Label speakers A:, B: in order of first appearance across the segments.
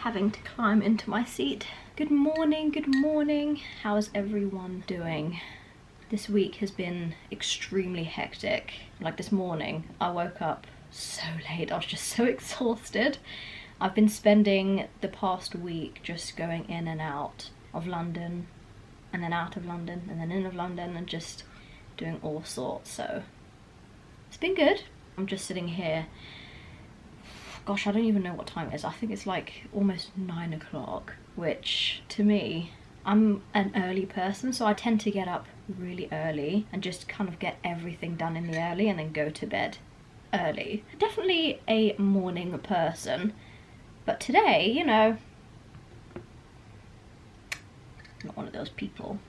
A: having to climb into my seat. Good morning, good morning. How is everyone doing? This week has been extremely hectic. Like this morning, I woke up so late. I was just so exhausted. I've been spending the past week just going in and out of London, and then out of London, and then in of London, and just doing all sorts, so it's been good. I'm just sitting here. Gosh, I don't even know what time it is. I think it's like almost 9 o'clock, which to me, I'm an early person, so I tend to get up really early and just kind of get everything done in the early and then go to bed early. Definitely a morning person, but today, you know, not one of those people.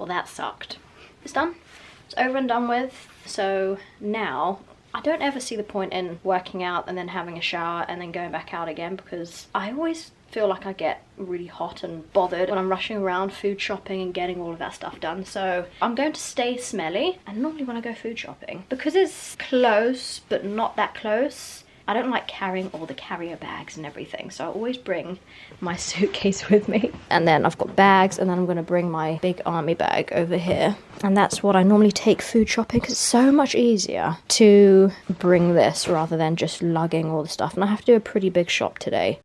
A: That sucked. It's done. It's over and done with. So now I don't ever see the point in working out and then having a shower and then going back out again, because I always feel like I get really hot and bothered when I'm rushing around food shopping and getting all of that stuff done. So I'm going to stay smelly, and normally when I go food shopping, because it's close but not that close, I don't like carrying all the carrier bags and everything, so I always bring my suitcase with me. And then I've got bags, and then I'm going to bring my big army bag over here. And that's what I normally take food shopping, because it's so much easier to bring this rather than just lugging all the stuff. And I have to do a pretty big shop today.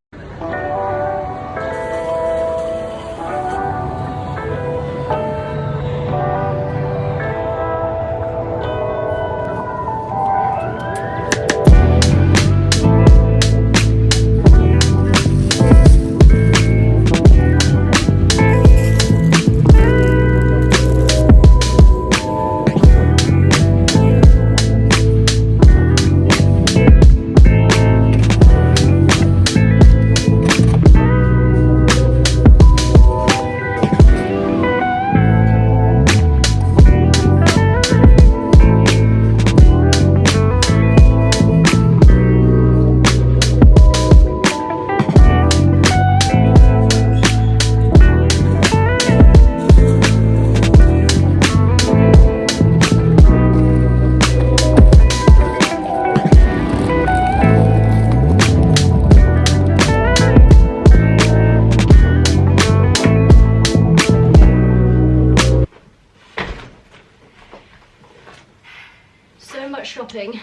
A: Shopping.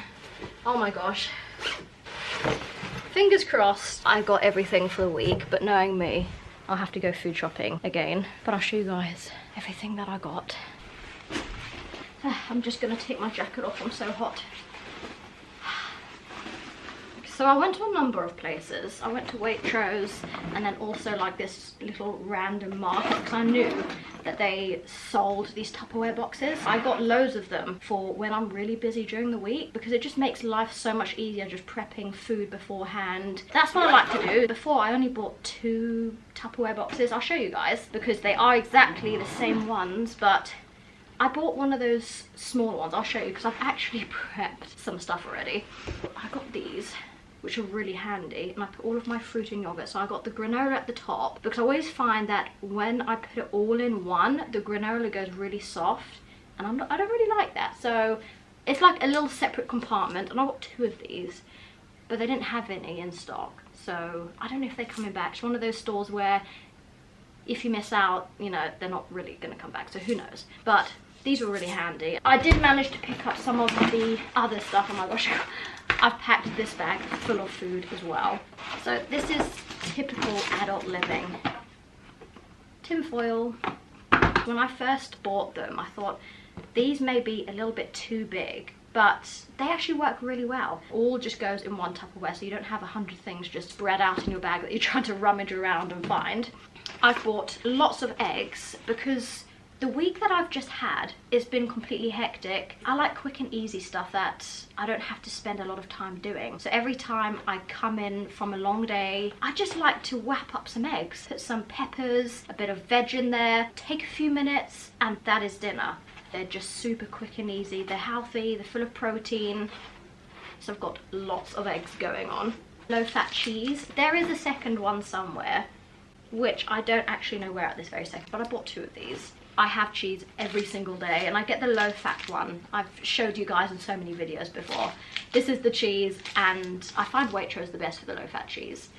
A: Oh my gosh. Fingers crossed I got everything for the week, but knowing me, I'll have to go food shopping again. But I'll show you guys everything that I got. I'm just gonna take my jacket off, I'm so hot. So I went to a number of places. I went to Waitrose, and then also like this little random market, because I knew that they sold these Tupperware boxes. I got loads of them for when I'm really busy during the week, because it just makes life so much easier just prepping food beforehand. That's what I like to do. Before, I only bought 2 Tupperware boxes. I'll show you guys, because they are exactly the same ones, but I bought one of those small ones. I'll show you, because I've actually prepped some stuff already. I got these, which are really handy, and I put all of my fruit and yogurt. So I got the granola at the top, because I always find that when I put it all in one, the granola goes really soft, and I don't really like that. So it's like a little separate compartment, and I got 2 of these, but they didn't have any in stock. So I don't know if they're coming back. It's one of those stores where if you miss out, you know, they're not really gonna come back, so who knows. But these were really handy. I did manage to pick up some of the other stuff. Oh my gosh. I've packed this bag full of food as well. So this is typical adult living. Tin foil. When I first bought them, I thought these may be a little bit too big, but they actually work really well. All just goes in one Tupperware, so you don't have 100 things just spread out in your bag that you're trying to rummage around and find. I've bought lots of eggs, because The week that I've just had, it's been completely hectic. I like quick and easy stuff that I don't have to spend a lot of time doing. So every time I come in from a long day, I just like to whap up some eggs, put some peppers, a bit of veg in there, take a few minutes, and that is dinner. They're just super quick and easy. They're healthy, they're full of protein. So I've got lots of eggs going on. Low-fat cheese. There is a second one somewhere, which I don't actually know where at this very second, but I bought 2 of these. I have cheese every single day, and I get the low-fat one. I've showed you guys in so many videos before. This is the cheese, and I find Waitrose the best for the low-fat cheese.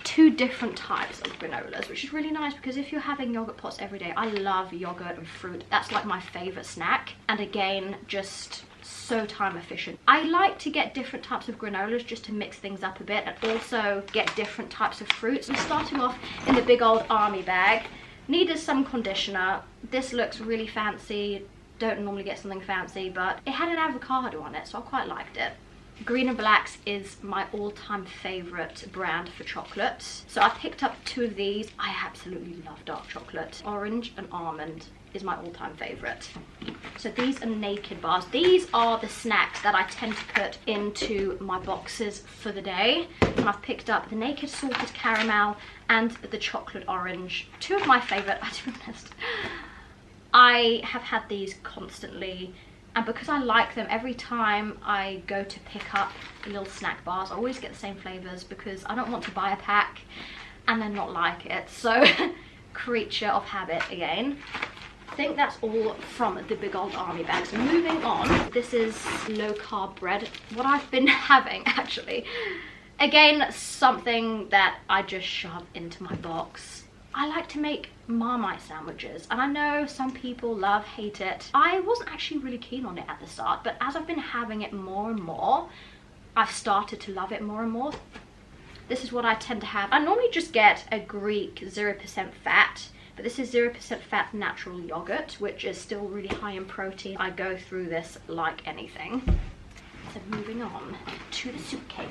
A: 2 different types of granolas, which is really nice because if you're having yogurt pots every day, I love yogurt and fruit. That's like my favorite snack, and again, just so time efficient. I like to get different types of granolas just to mix things up a bit, and also get different types of fruits. I'm starting off in the big old army bag. Needed some conditioner. This looks really fancy. Don't normally get something fancy, but it had an avocado on it, so I quite liked it. Green and Blacks is my all-time favorite brand for chocolate. So I picked up 2 of these. I absolutely love dark chocolate. Orange and almond is my all-time favorite. So these are Naked bars. These are the snacks that I tend to put into my boxes for the day. And I've picked up the Naked salted caramel and the chocolate orange. 2 of my favorite, to be honest. I have had these constantly, and because I like them, every time I go to pick up little snack bars, I always get the same flavors because I don't want to buy a pack and then not like it. So creature of habit again. I think that's all from the big old army bag. So moving on, this is low carb bread. What I've been having actually, again, something that I just shove into my box. I like to make Marmite sandwiches, and I know some people love, hate it. I wasn't actually really keen on it at the start, but as I've been having it more and more, I've started to love it more and more. This is what I tend to have. I normally just get a Greek 0% fat, but this is 0% fat natural yogurt, which is still really high in protein. I go through this like anything. So moving on to the suitcase.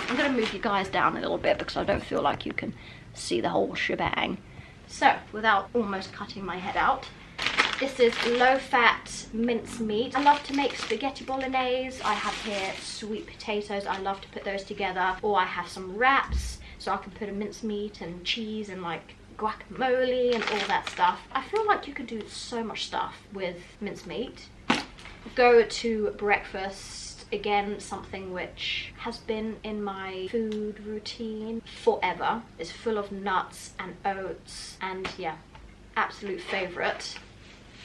A: I'm going to move you guys down a little bit because I don't feel like you can see the whole shebang. So, without almost cutting my head out, this is low-fat mincemeat. I love to make spaghetti bolognese. I have here sweet potatoes. I love to put those together. Or I have some wraps, so I can put a mincemeat and cheese and like guacamole and all that stuff. I feel like you can do so much stuff with mincemeat. Go to breakfast. Again, something which has been in my food routine forever. It's full of nuts and oats, and yeah, absolute favorite.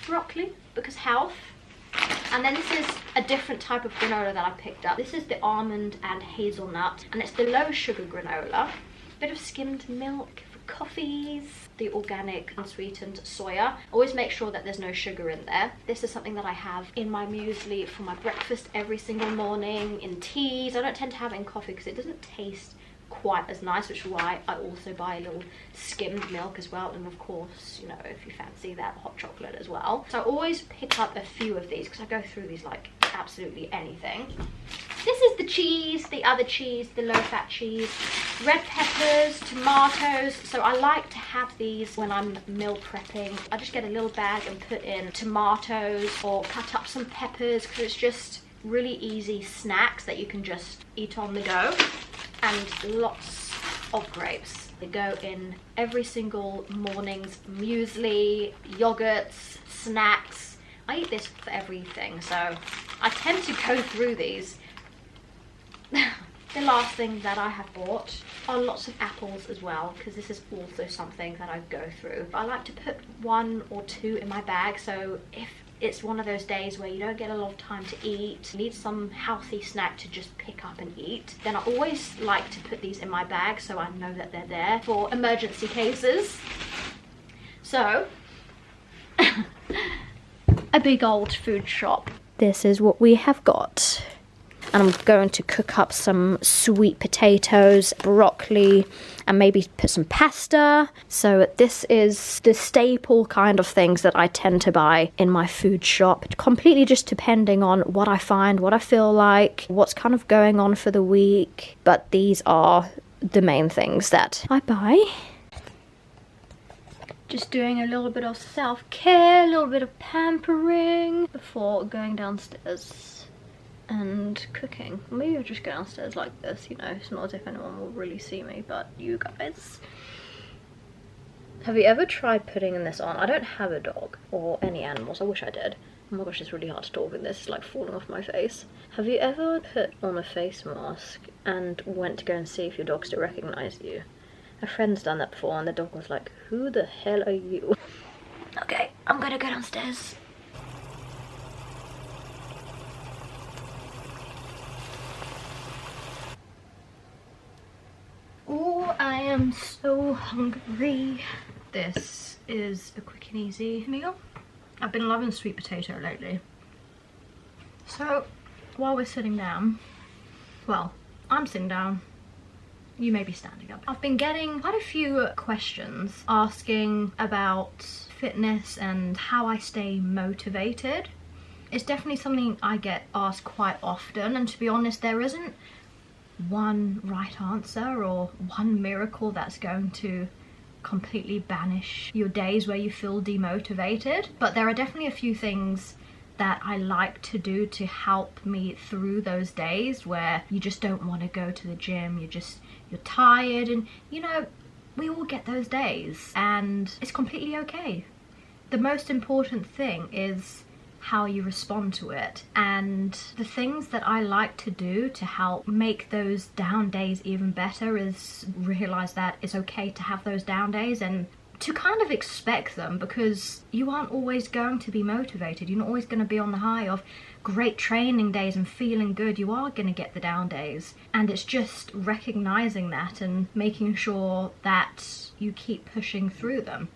A: Broccoli, because health. And then this is a different type of granola that I picked up. This is the almond and hazelnut, and it's the low sugar granola. Bit of skimmed milk for coffees. The organic unsweetened soya. Always make sure that there's no sugar in there. This is something that I have in my muesli for my breakfast every single morning, in teas. I don't tend to have it in coffee because it doesn't taste quite as nice, which is why I also buy a little skimmed milk as well, and of course, you know, if you fancy that, hot chocolate as well. So I always pick up a few of these because I go through these like absolutely anything. This is the cheese, the other cheese, the low-fat cheese. Red peppers, tomatoes. So I like to have these when I'm meal prepping. I just get a little bag and put in tomatoes or cut up some peppers because it's just really easy snacks that you can just eat on the go. And lots of grapes. They go in every single morning's muesli, yogurts, snacks. I eat this for everything, so I tend to go through these. The last thing that I have bought are lots of apples as well, because this is also something that I go through. I like to put 1 or 2 in my bag, so if it's one of those days where you don't get a lot of time to eat, you need some healthy snack to just pick up and eat, then I always like to put these in my bag so I know that they're there for emergency cases. So, a big old food shop. This is what we have got. And I'm going to cook up some sweet potatoes, broccoli, and maybe put some pasta. So this is the staple kind of things that I tend to buy in my food shop, completely just depending on what I find, what I feel like, what's kind of going on for the week. But these are the main things that I buy. Just doing a little bit of self-care, a little bit of pampering before going downstairs and cooking. Maybe I'll just go downstairs like this, you know, it's not as if anyone will really see me, but you guys. Have you ever tried putting this on? I don't have a dog or any animals, I wish I did. Oh my gosh, it's really hard to talk in this, it's like falling off my face. Have you ever put on a face mask and went to go and see if your dog still recognised you? A friend's done that before and the dog was like, who the hell are you? Okay, I'm gonna go downstairs. Oh, I am so hungry. This is a quick and easy meal. I've been loving sweet potato lately. So, while we're sitting down, well, I'm sitting down. You may be standing up. I've been getting quite a few questions asking about fitness and how I stay motivated. It's definitely something I get asked quite often, and to be honest, there isn't one right answer or one miracle that's going to completely banish your days where you feel demotivated. But there are definitely a few things that I like to do to help me through those days where you just don't want to go to the gym, you're tired, and you know, we all get those days and it's completely okay. The most important thing is how you respond to it, and the things that I like to do to help make those down days even better is realize that it's okay to have those down days and to kind of expect them, because you aren't always going to be motivated. You're not always going to be on the high of great training days and feeling good. You are going to get the down days, and it's just recognizing that and making sure that you keep pushing through them.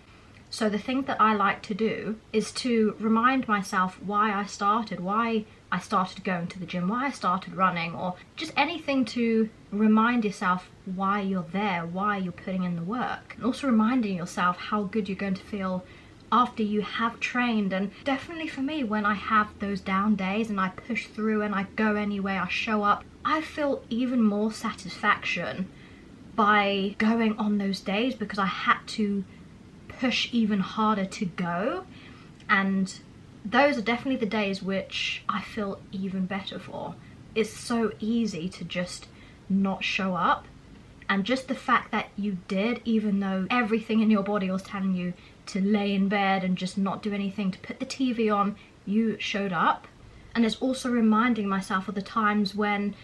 A: So the thing that I like to do is to remind myself why I started going to the gym, why I started running, or just anything to remind yourself why you're there, why you're putting in the work. And also reminding yourself how good you're going to feel after you have trained. And definitely for me, when I have those down days and I push through and I go anyway, I show up, I feel even more satisfaction by going on those days because I had to push even harder to go. And those are definitely the days which I feel even better for. It's so easy to just not show up, and just the fact that you did, even though everything in your body was telling you to lay in bed and just not do anything, to put the TV on, you showed up. And it's also reminding myself of the times when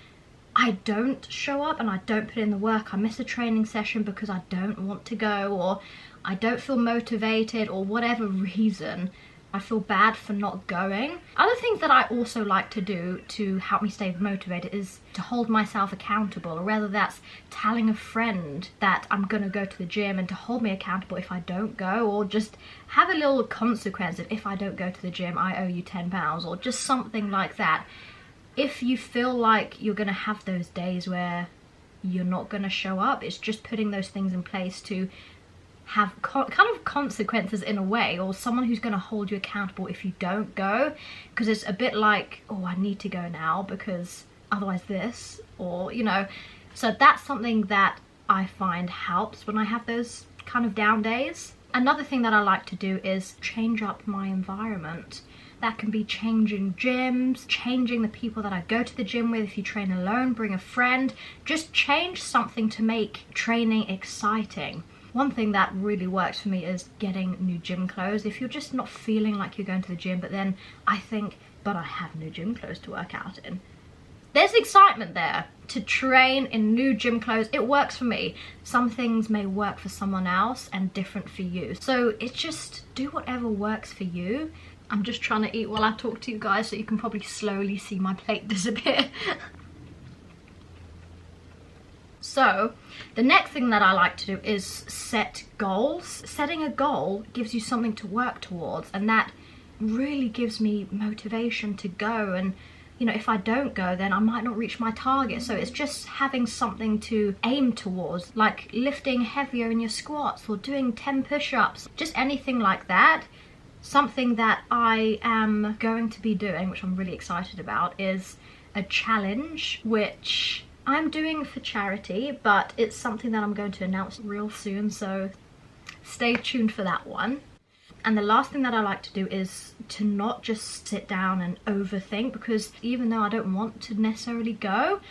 A: I don't show up and I don't put in the work. I miss a training session because I don't want to go, or I don't feel motivated, or whatever reason, I feel bad for not going. Other things that I also like to do to help me stay motivated is to hold myself accountable, or whether that's telling a friend that I'm gonna go to the gym and to hold me accountable if I don't go, or just have a little consequence of if I don't go to the gym, I owe you £10, or just something like that. If you feel like you're gonna have those days where you're not gonna show up, it's just putting those things in place to have kind of consequences in a way, or someone who's going to hold you accountable if you don't go, because it's a bit like, oh, I need to go now because otherwise this, or you know. So that's something that I find helps when I have those kind of down days. Another thing that I like to do is change up my environment. That can be changing gyms, changing the people that I go to the gym with. If you train alone, bring a friend. Just change something to make training exciting. One thing that really works for me is getting new gym clothes. If you're just not feeling like you're going to the gym, but then I think, but I have new gym clothes to work out in. There's excitement there to train in new gym clothes. It works for me. Some things may work for someone else and different for you. So it's just do whatever works for you. I'm just trying to eat while I talk to you guys, so you can probably slowly see my plate disappear. So the next thing that I like to do is set goals. Setting a goal gives you something to work towards, and that really gives me motivation to go. And you know, if I don't go, then I might not reach my target. So it's just having something to aim towards, like lifting heavier in your squats or doing 10 push-ups, just anything like that. Something that I am going to be doing, which I'm really excited about, is a challenge which I'm doing for charity, but it's something that I'm going to announce real soon, so stay tuned for that one. And the last thing that I like to do is to not just sit down and overthink, because even though I don't want to necessarily go,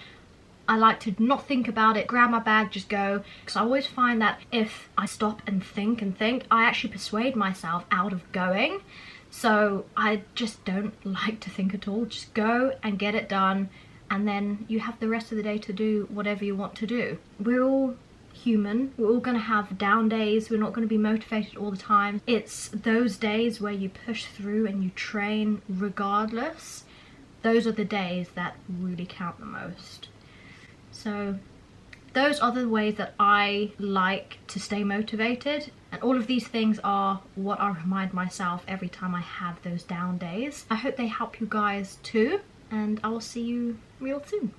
A: I like to not think about it, grab my bag, just go. Because I always find that if I stop and think, I actually persuade myself out of going. So I just don't like to think at all. Just go and get it done, and then you have the rest of the day to do whatever you want to do. We're all human. We're all going to have down days. We're not going to be motivated all the time. It's those days where you push through and you train regardless. Those are the days that really count the most. So those are the ways that I like to stay motivated, and all of these things are what I remind myself every time I have those down days. I hope they help you guys too, and I will see you real soon.